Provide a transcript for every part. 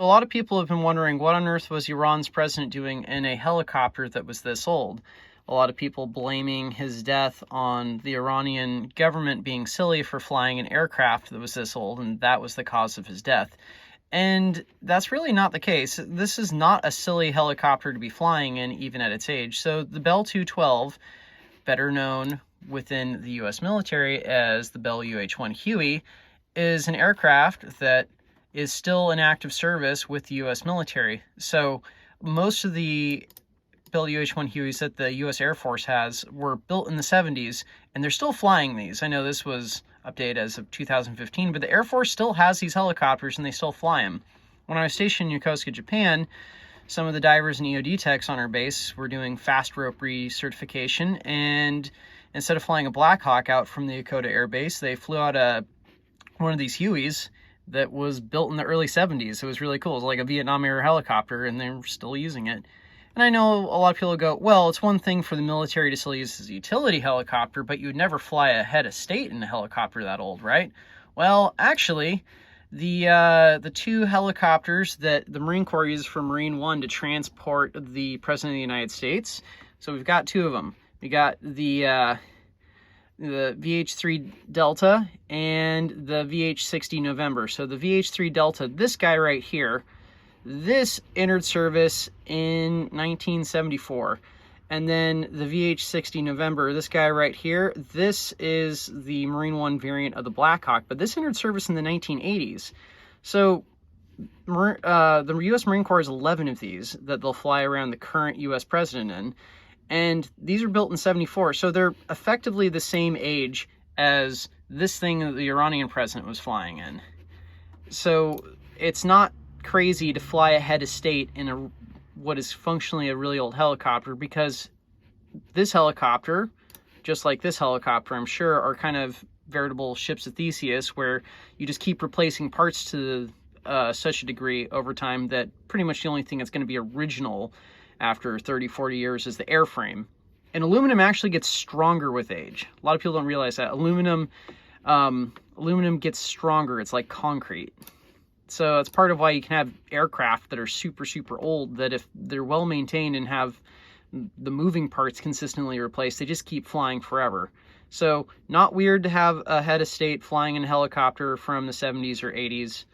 A lot of people have been wondering what on earth was Iran's president doing in a helicopter that was this old. A lot of people blaming his death on the Iranian government being silly for flying an aircraft that was this old, and that was the cause of his death. And that's really not the case. This is not a silly helicopter to be flying in, even at its age. So the Bell 212, better known within the U.S. military as the Bell UH-1 Huey, is an aircraft that is still in active service with the U.S. military. So most of the Bell UH-1 Hueys that the U.S. Air Force has were built in the 70s, and they're still flying these. I know this was updated as of 2015, but the Air Force still has these helicopters, and they still fly them. When I was stationed in Yokosuka, Japan, some of the divers and EOD techs on our base were doing fast rope recertification, and instead of flying a Black Hawk out from the Yokota Air Base, they flew out one of these Hueys that was built in the early 70s. It was really cool. It was like a Vietnam era helicopter, and they're still using it. And I know a lot of people go, well, it's one thing for the military to still use as a utility helicopter, but you would never fly a head of state in a helicopter that old, right? Well, actually, the two helicopters that the Marine Corps uses for Marine One to transport the President of the United States, so we've got two of them. We got the VH-3 Delta and the VH-60 November. So the VH-3 Delta, this guy right here, this entered service in 1974. And then the VH-60 November, this guy right here, this is the Marine One variant of the Black Hawk, but this entered service in the 1980s. So the U.S. Marine Corps has 11 of these that they'll fly around the current U.S. president in. And these were built in 74, so they're effectively the same age as this thing that the Iranian president was flying in. So it's not crazy to fly a head of state in what is functionally a really old helicopter, because this helicopter, just like this helicopter, I'm sure, are kind of veritable ships of Theseus, where you just keep replacing parts to such a degree over time that pretty much the only thing that's going to be original after 30, 40 years is the airframe. And aluminum actually gets stronger with age. A lot of people don't realize that. Aluminum gets stronger. It's like concrete. So that's part of why you can have aircraft that are super, super old, that if they're well maintained and have the moving parts consistently replaced, they just keep flying forever. So not weird to have a head of state flying in a helicopter from the 70s or 80s.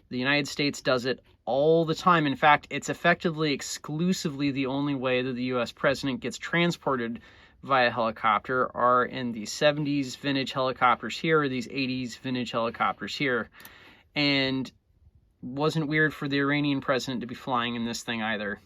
The United States does it all the time. In fact, it's effectively exclusively the only way that the U.S. president gets transported via helicopter are in the 70s vintage helicopters here, or these 80s vintage helicopters here. And wasn't weird for the Iranian president to be flying in this thing either.